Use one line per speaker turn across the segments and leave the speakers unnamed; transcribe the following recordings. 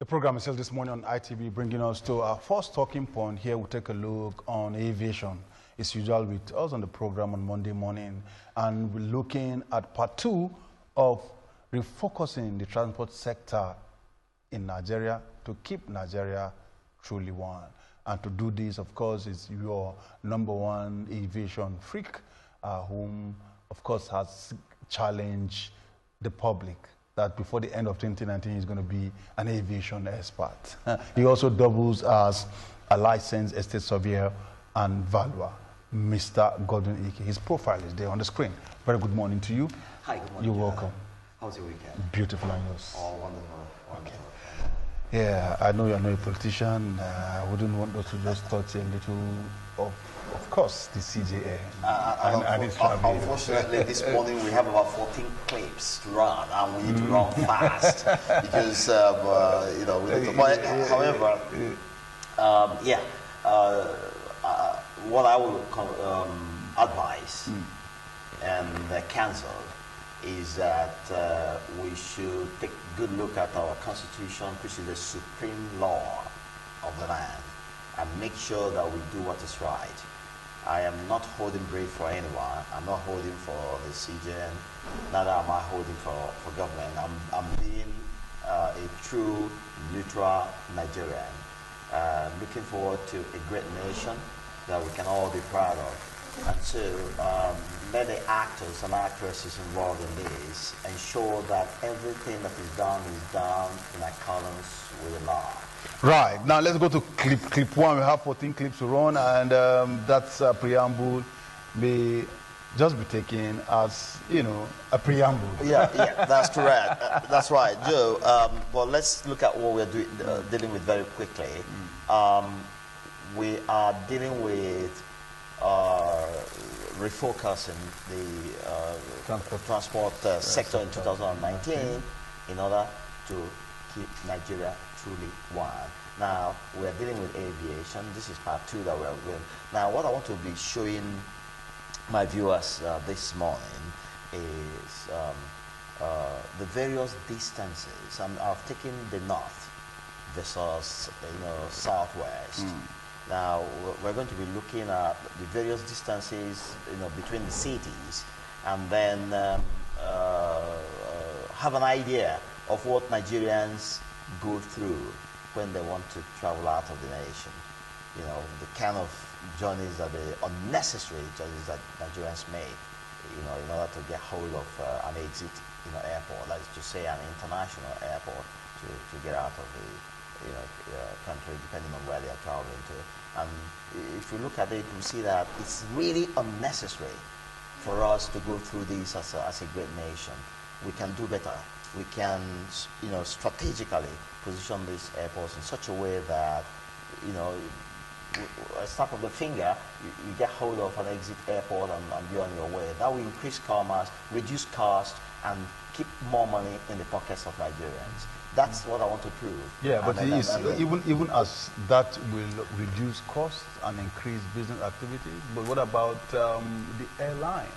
The program is held this morning on ITV, bringing us to our first talking point. Here we'll take a look on aviation. It's usual with us on the program on Monday morning, and we're looking at part 2 of refocusing the transport sector in Nigeria to keep Nigeria truly one. And to do this, of course, is your #1 aviation freak, whom, of course, has challenged the public that before the end of 2019 he's going to be an aviation expert. He also doubles as a licensed estate surveyor and valuer, Mr. Godwin Ike. His profile is there on the screen. Very good morning to you.
Hi, good morning.
You're welcome.
How's your weekend?
Beautiful, and yours?
Oh, wonderful. Wonderful.
Yeah, I know you're not a politician. I wouldn't want us to just touch a little of course, the CJA and its travel.
Unfortunately, this morning we have about 14 clips to run, and we need to run fast because, you know, however, what I would advise and cancel is that we should take a good look at our Constitution, which is the supreme law of the land, and make sure that we do what is right. I am not holding brief for anyone. I'm not holding for the CJN, neither am I holding for government. I'm being a true, neutral Nigerian, looking forward to a great nation that we can all be proud of. And so let the actors and actresses involved in this ensure that everything that is done in accordance with the law.
Right. Now let's go to clip 1. We have 14 clips to run, and that's a preamble. May just be taken as, you know, a preamble.
Yeah, that's correct. That's right, Joe. Well, let's look at what we're dealing with very quickly. We are dealing with refocusing the transport sector in 2019 in order to keep Nigeria truly one. Now, we are dealing with aviation. This is part 2 that we're doing. Now, what I want to be showing my viewers this morning is the various distances. I've taken the north versus, southwest. Now, we're going to be looking at the various distances, between the cities, and then have an idea of what Nigerians go through when they want to travel out of the nation. The kind of journeys that the unnecessary journeys that Nigerians make, in order to get hold of an exit, airport, like to say an international airport, to get out of the country, depending on where they are traveling to. And if you look at it, you see that it's really unnecessary for us to go through this as a great nation. We can do better. We can, strategically position these airports in such a way that, a snap of the finger, you get hold of an exit airport and you're on your way. That will increase commerce, reduce cost, and keep more money in the pockets of Nigerians. That's what I want to prove.
Yeah, but even as that will reduce costs and increase business activity, but what about the airline?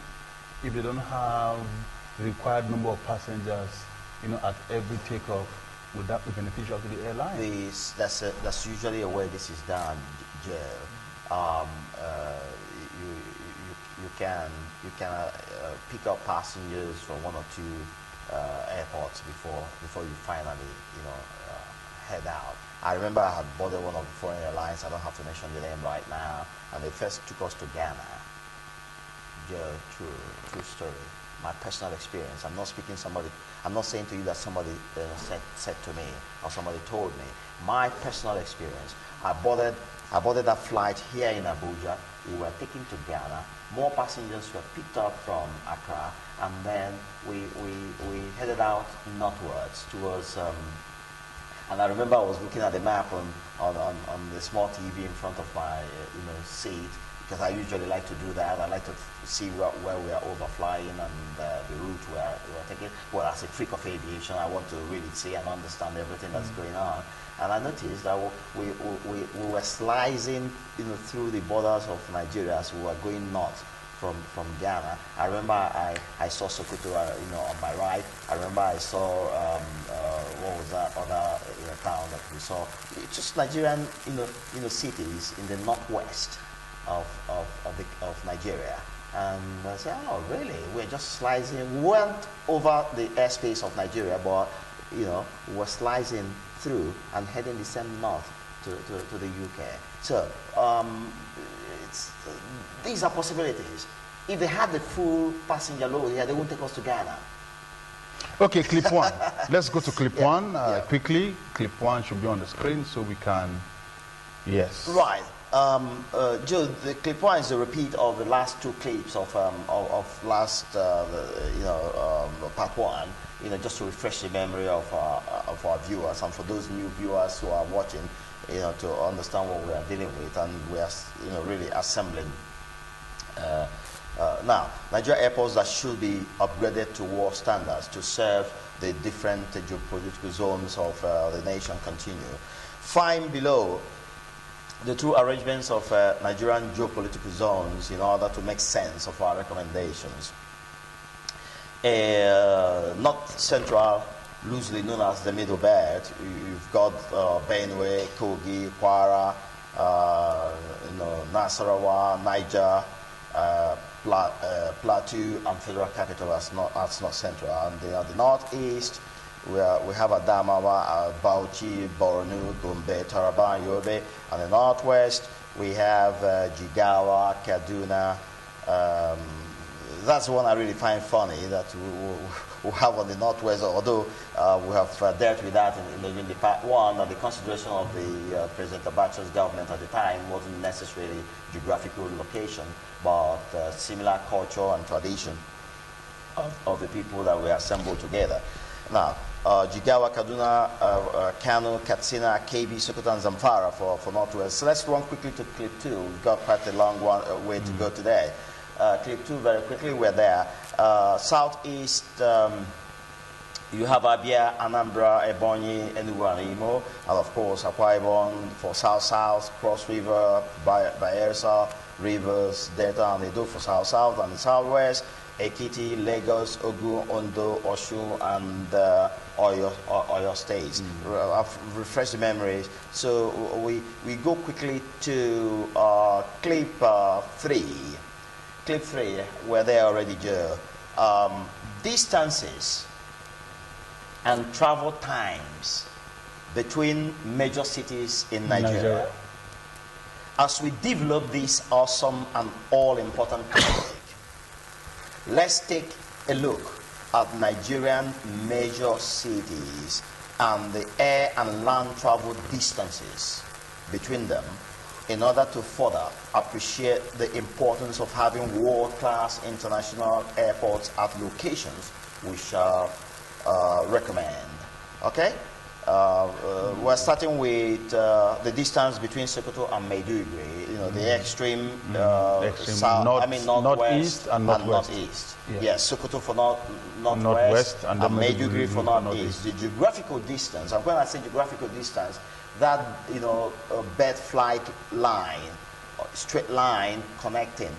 If they don't have the required number of passengers, at every takeoff, would that be beneficial to the airline?
That's usually a way this is done, Joe. You can pick up passengers from 1 or 2 airports before you finally head out. I remember I had boarded one of the foreign airlines. I don't have to mention the name right now, and they first took us to Ghana. Joe, true story. My personal experience. I'm not saying to you that somebody said to me or somebody told me. My personal experience. I boarded that flight here in Abuja. We were taken to Ghana. More passengers were picked up from Accra, and then we headed out northwards towards. And I remember I was looking at the map on the small TV in front of my seat, because I usually like to do that. I like to see where we are overflying and the route we're taking. Well, as a freak of aviation, I want to really see and understand everything that's going on. And I noticed that we were slicing through the borders of Nigeria as we were going north from Ghana. I remember I saw Sokoto, on my right. I remember I saw what was that other town that So it's just Nigerian, cities in the northwest of Nigeria. And I said, oh, really? We're just slicing. We went over the airspace of Nigeria, but, we're slicing through and heading the same north to the UK. So these are possibilities. If they had the full passenger load here, they won't take us to Ghana.
Okay, clip one. Let's go to clip one quickly. Clip one should be on the screen so we can, yes.
Right. Joe, the clip one is a repeat of the last two clips of last, part one. Just to refresh the memory of our viewers, and for those new viewers who are watching, to understand what we are dealing with, and we are, really assembling. Now, Nigeria airports that should be upgraded to world standards to serve the different geopolitical zones of the nation continue. Find below the two arrangements of Nigerian geopolitical zones in order to make sense of our recommendations. North Central, loosely known as the Middle Belt, you've got Benue, Kogi, Kwara, Nasarawa, Niger, Plateau, and Federal Capital as North Central. And the Northeast, we have Adamawa, Bauchi, Borno, Gombe, Taraba, and Yobe. And the Northwest, we have Jigawa, Kaduna. That's one I really find funny that we have on the Northwest, although we have dealt with that in the part one, that the consideration of the President Abacha's government at the time wasn't necessarily geographical location, but similar culture and tradition of the people that we assembled together. Now, Jigawa, Kaduna, Kano, Katsina, KB, Sokoto, and Zamfara for Northwest. So let's run quickly to clip 2. We've got quite a long way to go today. Clip 2, very quickly, we're there. Southeast, you have Abia, Anambra, Ebonyi, Enugu, and Imo, and of course Akwa Ibom for South-South, Cross River, Bayelsa, Rivers, Delta, and Edo for South-South, and the Southwest, Ekiti, Lagos, Ogun, Ondo, Osun, and Oyo states. I've refreshed the memories. So we go quickly to clip 3. Clip 3, we're there already, Joe. Distances and travel times between major cities in Nigeria. As we develop this awesome and all-important topic, let's take a look at Nigerian major cities and the air and land travel distances between them, in order to further appreciate the importance of having world-class international airports at locations we shall recommend. Okay? We're starting with the distance between Sokoto and Maiduguri, the extreme, south, northwest and northeast. Yes, Sokoto for northwest and Maiduguri for northeast. The geographical distance, and when I say geographical distance, that bird flight line, straight line connecting,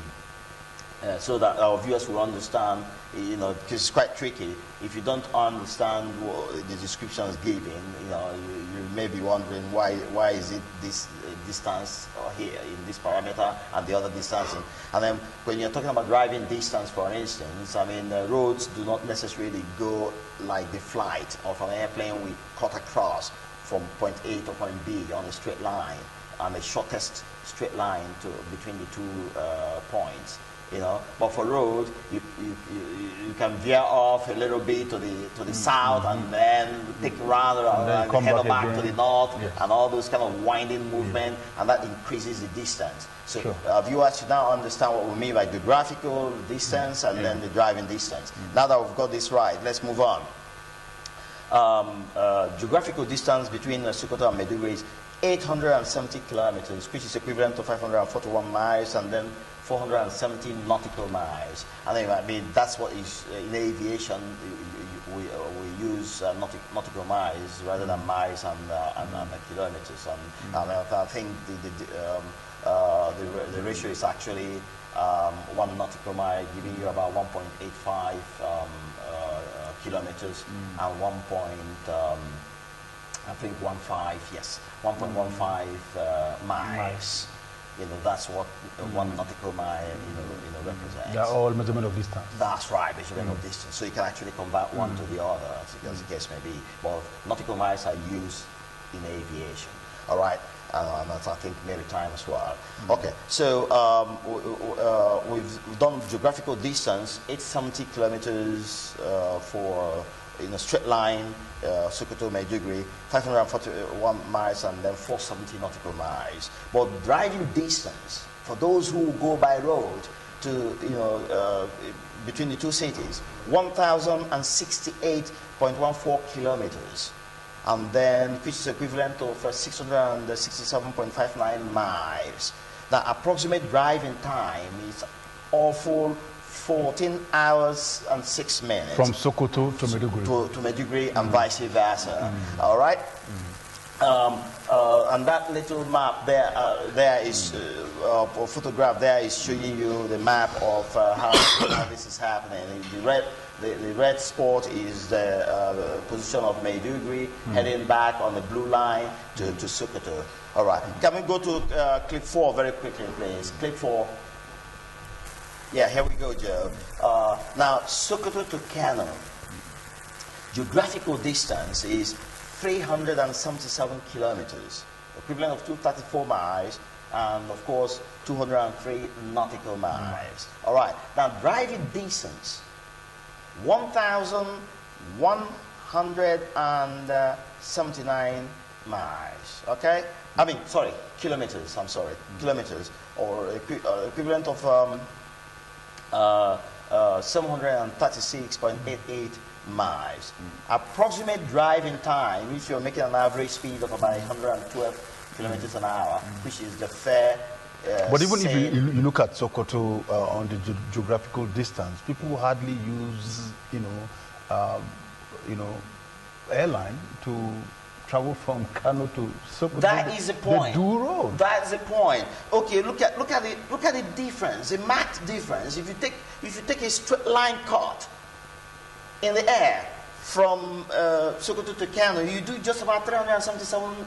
so that our viewers will understand, because it's quite tricky. If you don't understand what the description is giving, you may be wondering why is it this distance here in this parameter and the other distance. And then when you're talking about driving distance, for instance, roads do not necessarily go like the flight of an airplane we cut across from point A to point B on a straight line, and the shortest straight line between the two points. But for road, you can veer off a little bit to the south, and then take round and head back to the north, and all those kind of winding movement, and that increases the distance. So viewers should now understand what we mean by geographical distance and then the driving distance. Now that we've got this right, let's move on. Geographical distance between Sokoto and Maiduguri is 870 kilometers, which is equivalent to 541 miles, and then 470 nautical miles. And that's what is in aviation. We use nautical miles rather than miles and kilometers. And I think the ratio is actually 1 nautical mile giving you about 1.85 kilometers and I think 1.15, yes, 1.15 miles. You know, that's what one nautical mile, represents.
They're all measurement of distance.
That's right, measurement of distance. So you can actually convert one to the other, as the case may be. But nautical miles are used in aviation. All right, and that's, I think, maritime as well. Okay, so we've done geographical distance, 870 kilometers for in a straight line, Sokoto, Maiduguri, 541 miles, and then 470 nautical miles. But driving distance, for those who go by road to, between the two cities, 1,068.14 kilometers. And then, which is equivalent of 667.59 miles. The approximate driving time is awful 14 hours and 6 minutes.
From Sokoto to Maiduguri.
To Maiduguri and vice versa. All right? And that little map there is, photograph there is showing you the map of how this is happening. The red spot is the position of Maiduguri, heading back on the blue line to Sokoto. All right. Can we go to clip 4 very quickly, please? Clip 4. Yeah, here we go, Joe. Now, Sokoto to Kano. Geographical distance is 377 kilometers, equivalent of 234 miles, and of course, 203 nautical miles. All right. Now, driving distance, 1,179 miles. Okay? I mean, sorry, kilometers. I'm sorry, kilometers, or equivalent of 736.88 miles. Approximate driving time, if you're making an average speed of about 112 kilometers an hour, which is the fair.
But even if you look at Sokoto on the geographical distance, people hardly use, airline to travel from Kano to Sokoto.
That is the point.
They do road.
That's the point. Okay, look at the difference, the marked difference. If you take a straight line cut in the air from Sokoto to Kano, you do just about 377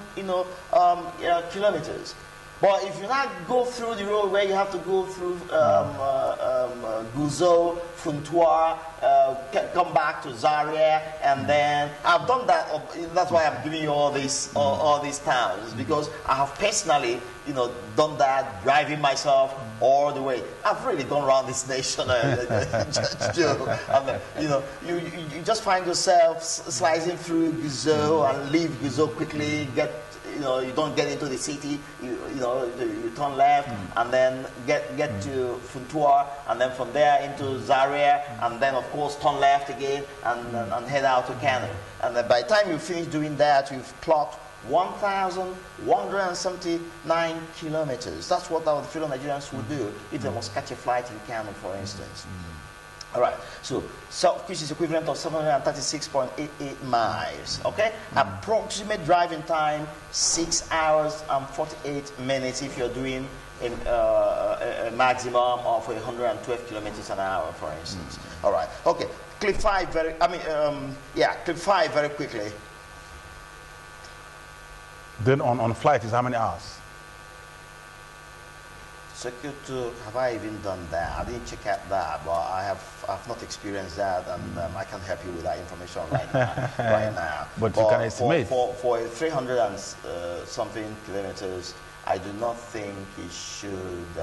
kilometers. But if you not go through the road where you have to go through Guzo, Funtua, come back to Zaria, and then I've done that. That's why I'm giving you all these towns, because I have personally, done that, driving myself all the way. I've really gone around this nation, Joe. And, you just find yourself slicing through Guzo and leave Guzo quickly, you don't get into the city, you turn left, and then get to Funtua, and then from there into Zaria, and then of course turn left again, and head out to Kano. And then by the time you finish doing that, you've clocked 1,179 kilometers. That's what our fellow Nigerians would do if they must catch a flight in Kano, for instance. All right, so which is equivalent of 736.88 miles, okay? Approximate driving time, 6 hours and 48 minutes if you're doing a maximum of 112 kilometers an hour, for instance. All right, okay. Clip 5 clip 5 very quickly.
Then on flight is how many hours?
Sokoto, have I even done that? I didn't check out that, but I've not experienced that, and I can help you with that information right now.
But you can estimate.
For 300 and something kilometers, I do not think it should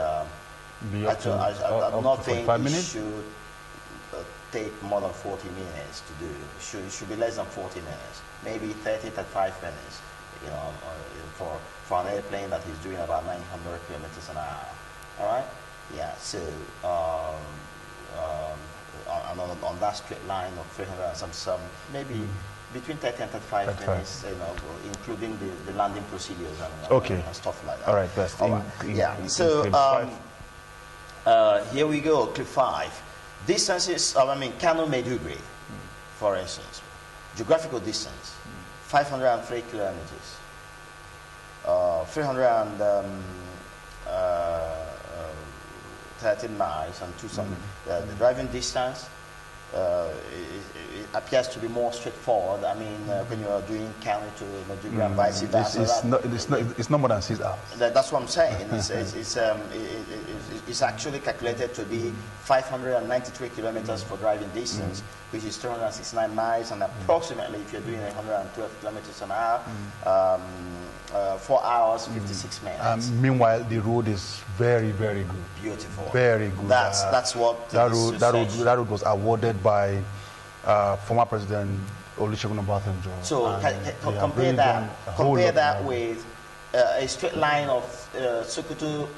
be up to,
I do not think it
minutes?
should take more than 40 minutes to do. It should be less than 40 minutes, maybe 30, 35 minutes, for an airplane that is doing about 900 kilometers an hour. All right? Yeah, so on that straight line of 377, maybe between 30 and 35 minutes, including the landing procedures and stuff like that.
All right, best.
All right. So here we go, clip 5. Distances, Kano Maiduguri, for instance. Geographical distance, 503 kilometers. 313 miles and 2 something. The driving distance, it appears to be more straightforward. I mean, when you are doing Kano to Nigeria and vice versa.
It's not more than 6 hours.
That's what I'm saying. It's actually calculated to be 593 kilometers for driving distance, which is 369 miles, and approximately, if you're doing 112 kilometers an hour, 4 hours, 56 minutes.
Meanwhile, the road is very, very good.
Beautiful.
Very good.
That's what
that road was awarded by former President Olusegun Obasanjo.
So compare that with a straight line of Sokoto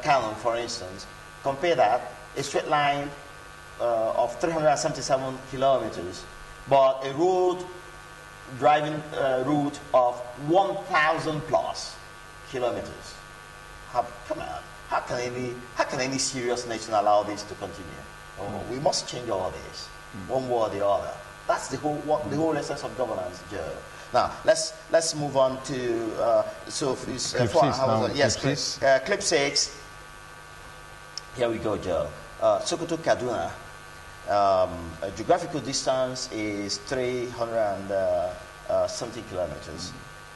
Kano, for instance. Compare that, a straight line of 377 kilometers, but a road driving route of 1,000 plus kilometers. Come on, how can any serious nation allow this to continue? We must change all this, one way or the other. That's the whole essence of governance, Joe. Now let's move on to clip 6. Here we go, Joe. Sokoto Kaduna. Geographical distance is 370 kilometers,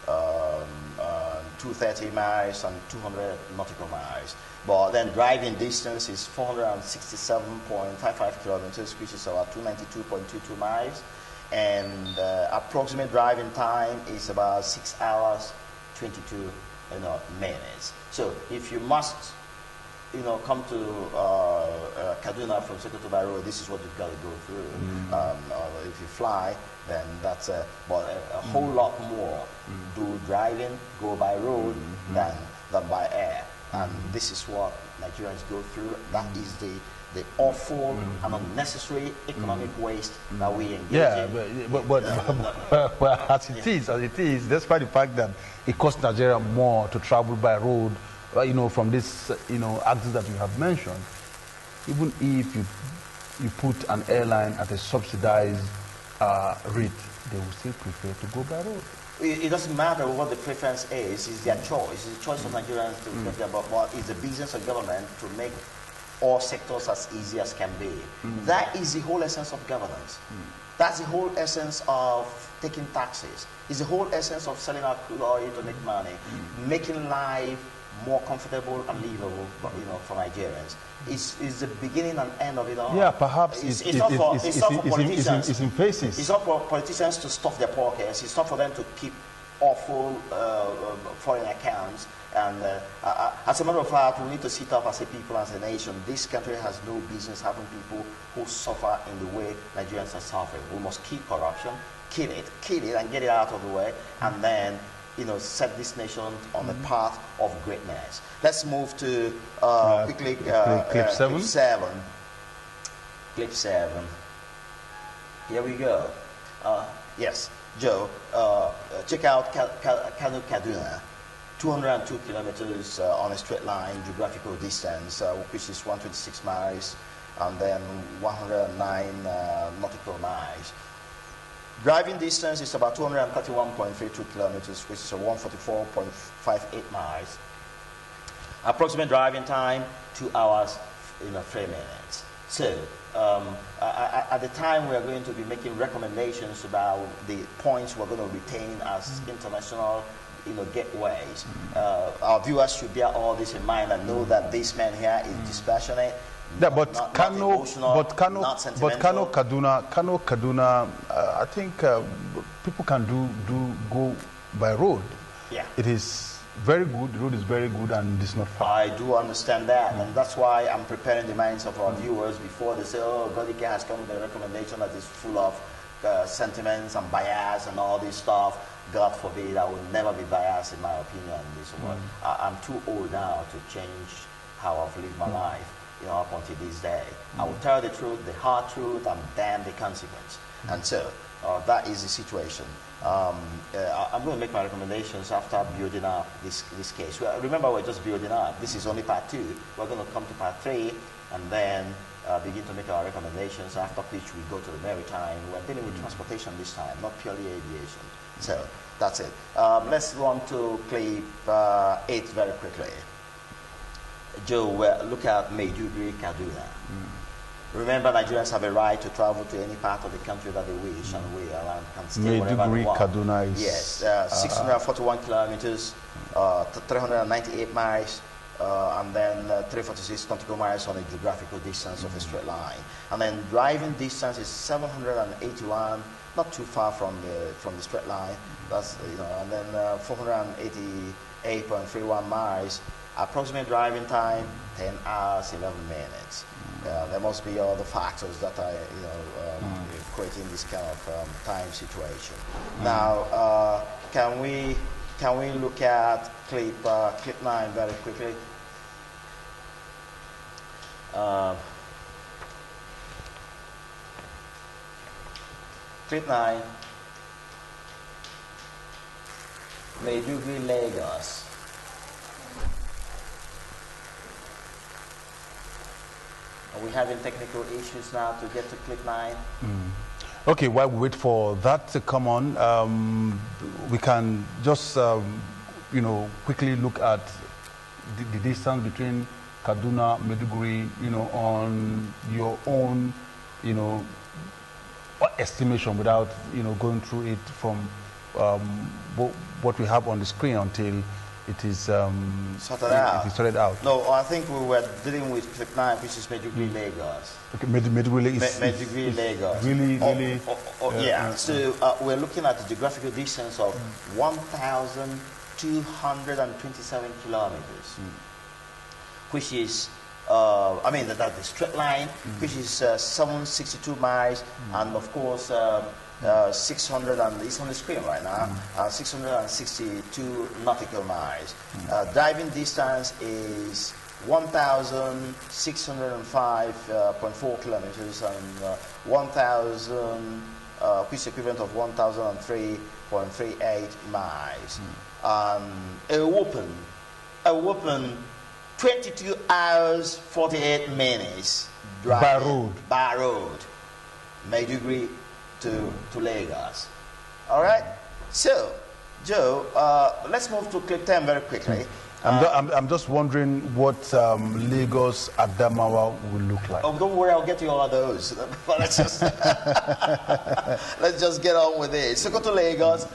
230 miles and 200 nautical miles. But then driving distance is 467.55 kilometers, which is about 292.22 miles. And approximate driving time is about 6 hours, 22 minutes. So if you must come to Kaduna from Sokoto by road, this is what you've got to go through. If you fly, then that's a whole lot more do driving, go by road than by air. And this is what Nigerians go through. That is the awful and unnecessary economic waste that we engage in.
But as it is, despite the fact that it costs Nigeria more to travel by road, from this, axis that you have mentioned, even if you put an airline at a subsidized rate, they will still prefer to go by road.
It doesn't matter what the preference is. It's their choice. It's the choice of Nigerians to get their but it's the business of government to make all sectors as easy as can be. That is the whole essence of governance. That's the whole essence of taking taxes. It's the whole essence of selling our crude oil to make money, making life more comfortable and livable, for Nigerians. It's the beginning and end of it all.
Yeah, perhaps it's not for politicians. It's in phases.
It's not for politicians to stuff their pockets. It's not for them to keep awful foreign accounts. And as a matter of fact, we need to sit up as a people, as a nation. This country has no business having people who suffer in the way Nigerians are suffering. We must keep corruption, kill it, and get it out of the way, and then set this nation on the path of greatness. Let's move to quickly
clip 7.
Clip 7. Here we go. Yes, Joe. Check out Kano Kaduna. 202 kilometers on a straight line, geographical distance, which is 126 miles, and then 109 nautical miles. Driving distance is about 231.32 kilometers, which is 144.58 miles. Approximate driving time, 2 hours, 3 minutes. So, at the time we are going to be making recommendations about the points we're going to retain as international gateways. Our viewers should bear all this in mind and know that this man here is dispassionate.
Yeah, but Kano Kaduna, I think people can go by road.
Yeah.
It is very good. The road is very good, and it's not far.
I do understand that, and that's why I'm preparing the minds of our viewers before they say, "Oh, Godike has come with a recommendation that is full of sentiments and bias and all this stuff." God forbid, I will never be biased in my opinion. I'm too old now to change how I've lived my life. Up until this day, I will tell the truth, the hard truth, and damn the consequence. And so that is the situation. I'm going to make my recommendations after building up this case. Well, remember, we're just building up. This is only part 2. We're going to come to part 3 and then begin to make our recommendations, after which we go to the maritime. We're dealing with transportation this time, not purely aviation. So that's it. Let's run to clip 8 very quickly. Joe, look at Maiduguri, Kaduna. Remember, Nigerians have a right to travel to any part of the country that they wish, and we can stay wherever they want.
Kaduna is...
Yes, 641 kilometers, 398 miles, and then 346 nautical miles on a geographical distance of a straight line. And then driving distance is 781, not too far from the straight line. That's, you know, and then 488.31 miles. Approximate driving time, 10 hours, 11 minutes. There must be other factors that are, you know, creating this kind of time situation. Now, can we look at clip 9 very quickly? Clip 9. Maiduguri, Lagos. Are we having technical issues now to get to clip 9?
Okay, while we wait for that to come on, we can just, you know, quickly look at the distance between Kaduna, Maiduguri, you know, on your own, you know, estimation without, you know, going through it from what we have on the screen until it is sorted out.
No, I think we were dealing with clip 9, which is Maiduguri, Lagos.
Okay, Maiduguri is
Maiduguri, Lagos.
Really,
yeah. So we're looking at the geographical distance of 1,227 kilometers, which is, I mean, that's the straight line, which is 762 miles, and of course, 600, and it's on the screen right now, 662 nautical miles. Driving distance is 1,605.4 kilometers, and 1,000, which is equivalent of 1,003.38 miles. A whopping 22 hours, 48 minutes driving by road, Maiduguri to Lagos. All right. So, Joe, let's move to clip 10 very quickly.
I'm just wondering what Lagos Adamawa will look like.
Oh, don't worry, I'll get you all of those. But let's just let's just get on with it. So go to Lagos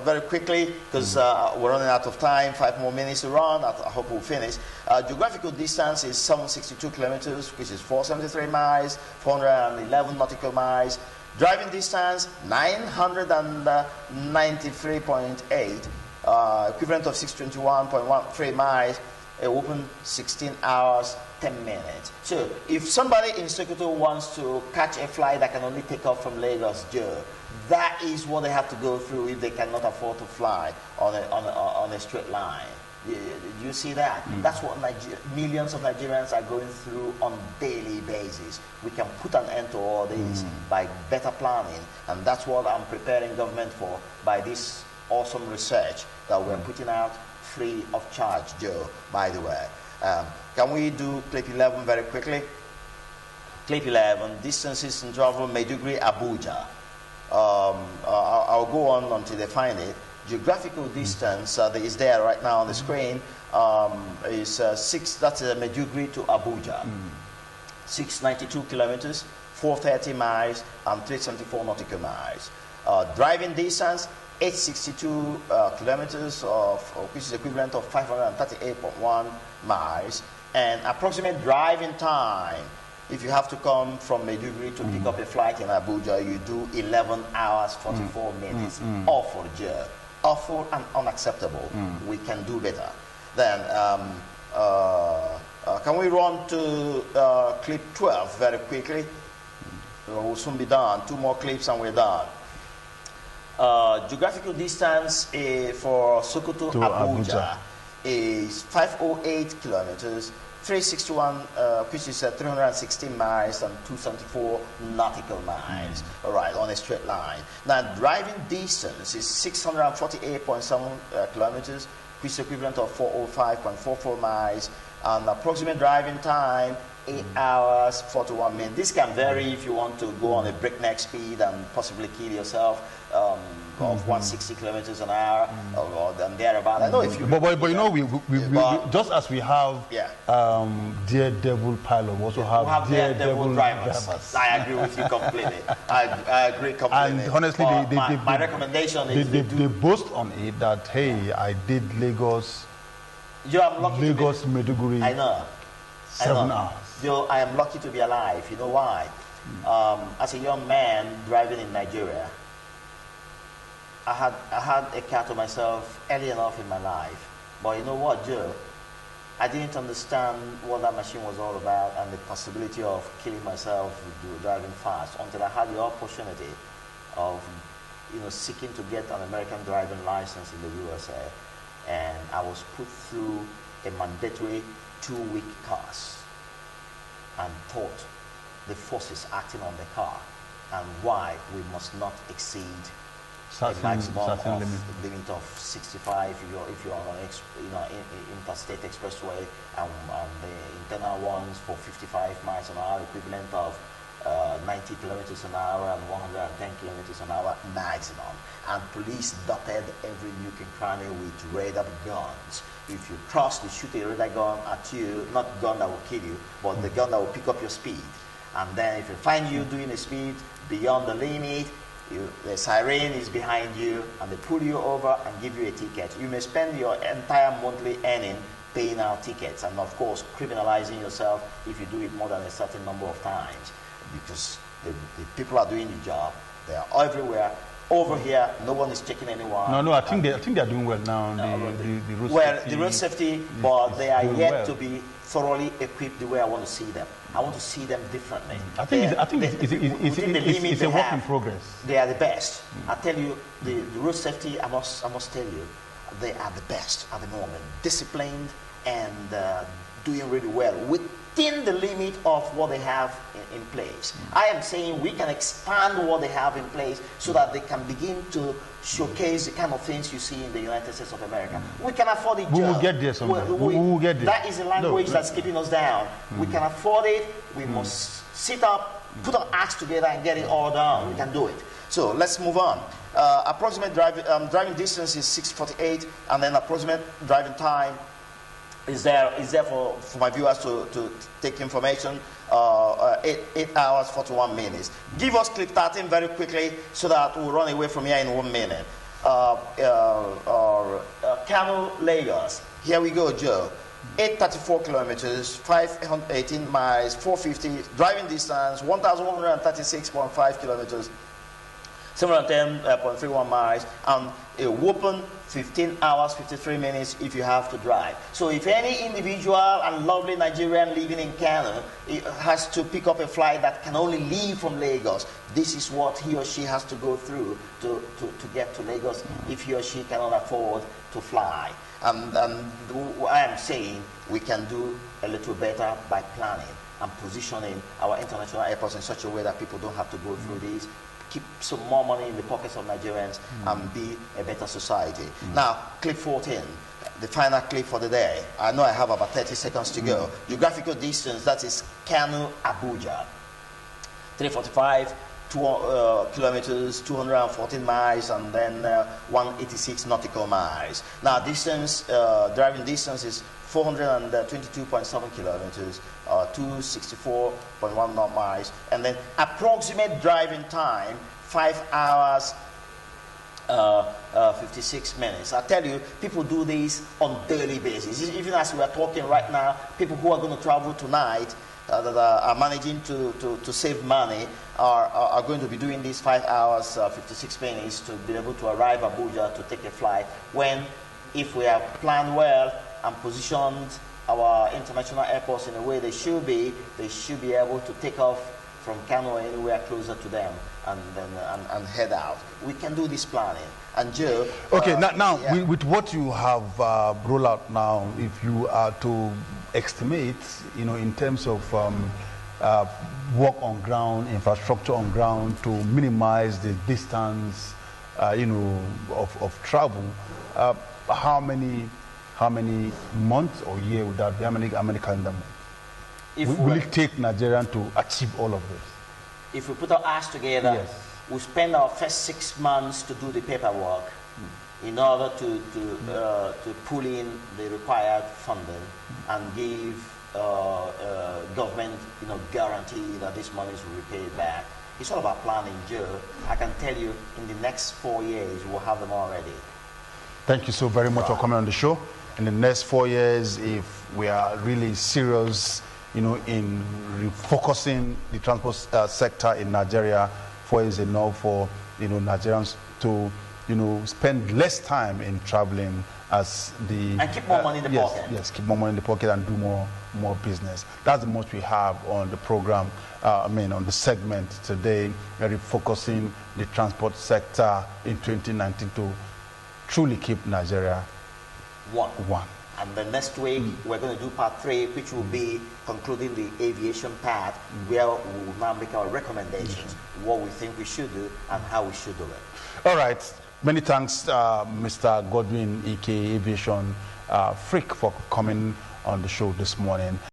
very quickly, because we're running out of time. 5 more minutes to run. I hope we'll finish. Geographical distance is 762 kilometers, which is 473 miles, 411 nautical miles. Driving distance 993.8. Equivalent of 621.13 miles, open 16 hours, 10 minutes. So if somebody in Sokoto wants to catch a flight that can only take off from Lagos, Joe, that is what they have to go through if they cannot afford to fly on a straight line. You see that? That's what millions of Nigerians are going through on a daily basis. We can put an end to all this by better planning, and that's what I'm preparing government for by this awesome research that we're putting out free of charge, Joe, by the way. Can we do clip 11 very quickly? Clip 11, distances in travel, Maiduguri, Abuja. I'll go on until they find it. Geographical distance is there right now on the screen. Is that's Maiduguri to Abuja. 692 kilometers, 430 miles, and 374 nautical miles. Driving distance, 862 kilometers, which is equivalent of 538.1 miles, and approximate driving time. If you have to come from Maiduguri to pick up a flight in Abuja, you do 11 hours, 44 minutes. Awful, Joe. Awful and unacceptable. We can do better. Then, can we run to clip 12 very quickly? We'll soon be done. 2 more clips and we're done. Geographical distance for Sokoto to Abuja is 508 kilometers, 361, which is 316 miles and 274 nautical miles. All right, on a straight line. Now, driving distance is 648.7 kilometers, which is equivalent of 405.44 miles, and approximate driving time 8 hours, 41 minutes. This can vary if you want to go on a breakneck speed and possibly kill yourself of 160 kilometers an hour, and there thereabout. I know if you...
But you know, we just as we have daredevil pilot, we also have daredevil drivers.
I agree with you completely. I agree completely.
And honestly,
my recommendation is...
They boast on it that, hey, I did Lagos... Lagos, Maiduguri.
I know.
7 hours.
Joe, I am lucky to be alive. You know why? As a young man driving in Nigeria, I had a car to myself early enough in my life. But you know what, Joe? I didn't understand what that machine was all about and the possibility of killing myself driving fast until I had the opportunity of, seeking to get an American driving license in the USA. And I was put through a mandatory 2-week course and taught the forces acting on the car and why we must not exceed a maximum limit of 65 if you're on an interstate expressway, and the internal ones for 55 miles an hour, equivalent of 90 kilometers an hour and 110 kilometers an hour maximum. And police dotted every nook and cranny with radar guns. If you cross, they shoot a radar gun at you, not gun that will kill you, but the gun that will pick up your speed. And then if they find you doing a speed beyond the limit, the siren is behind you, and they pull you over and give you a ticket. You may spend your entire monthly earning paying out tickets, and of course criminalizing yourself if you do it more than a certain number of times, because the people are doing the job. They are everywhere. Over here, no one is checking anyone.
No, I think they are doing well now. The road safety.
The road safety, but they are yet to be thoroughly equipped the way I want to see them. I want to see them differently.
I think it's a work in progress.
They are the best. I tell you, the road safety, I must tell you, they are the best at the moment. Disciplined and doing really well within the limit of what they have in place. I am saying we can expand what they have in place so that they can begin to showcase the kind of things you see in the United States of America. We can afford it.
We will get there someday. We will get there.
That is a language that's keeping us down. We can afford it. We must sit up, put our acts together and get it all done. We can do it. So let's move on. Approximate driving distance is 6:48, and then approximate driving time is there for my viewers to take information. 8 hours 41 minutes. Give us clip 13 very quickly so that we'll run away from here in 1 minute. Kano, Lagos. Here we go, Joe. 834 kilometers, 518 miles, 450 driving distance, 1,136.5 kilometers, 710.31 miles, and a whopping 15 hours, 53 minutes if you have to drive. So if any individual and lovely Nigerian living in Kano has to pick up a flight that can only leave from Lagos, this is what he or she has to go through to get to Lagos if he or she cannot afford to fly. And I am saying we can do a little better by planning and positioning our international airports in such a way that people don't have to go through these, keep some more money in the pockets of Nigerians, and be a better society. Now, clip 14, the final clip for the day. I know I have about 30 seconds to go. Geographical distance, that is Kano, Abuja. 345 kilometers, 214 miles, and then 186 nautical miles. Now, distance, driving distance is 422.7 kilometers, 264.1 miles, and then approximate driving time, 5 hours, 56 minutes. I tell you, people do this on daily basis. Even as we are talking right now, people who are going to travel tonight that are managing to save money are going to be doing these 5 hours, 56 minutes to be able to arrive Abuja to take a flight, when if we have planned well and positioned our international airports in a way they should be able to take off from Kano or anywhere closer to them and head out. We can do this planning. And Joe...
Okay, now yeah. With what you have rolled out now, if you are to estimate, in terms of work on ground, infrastructure on ground, to minimize the distance, of travel, how many months or year would that be? How many calendar months? Will it take Nigeria to achieve all of this?
If we put our ass together, yes. We spend our first 6 months to do the paperwork. in order to pull in the required funding and give government, guarantee that this money will be paid back. It's all about planning, Joe. I can tell you, in the next 4 years, we'll have them already.
Thank you so very much for coming on the show. In the next 4 years, if we are really serious, in refocusing the transport sector in Nigeria, 4 years enough for, Nigerians to, spend less time in traveling as the...
And keep more money in the pocket.
Yes, keep more money in the pocket and do more business. That's the most we have on the program, on the segment today, refocusing the transport sector in 2019 to truly keep Nigeria one.
And the next week, we're going to do part 3, which will be concluding the aviation part, where we will now make our recommendations, what we think we should do and how we should do it.
All right. Many thanks, Mr. Godwin, EK Aviation Freak, for coming on the show this morning.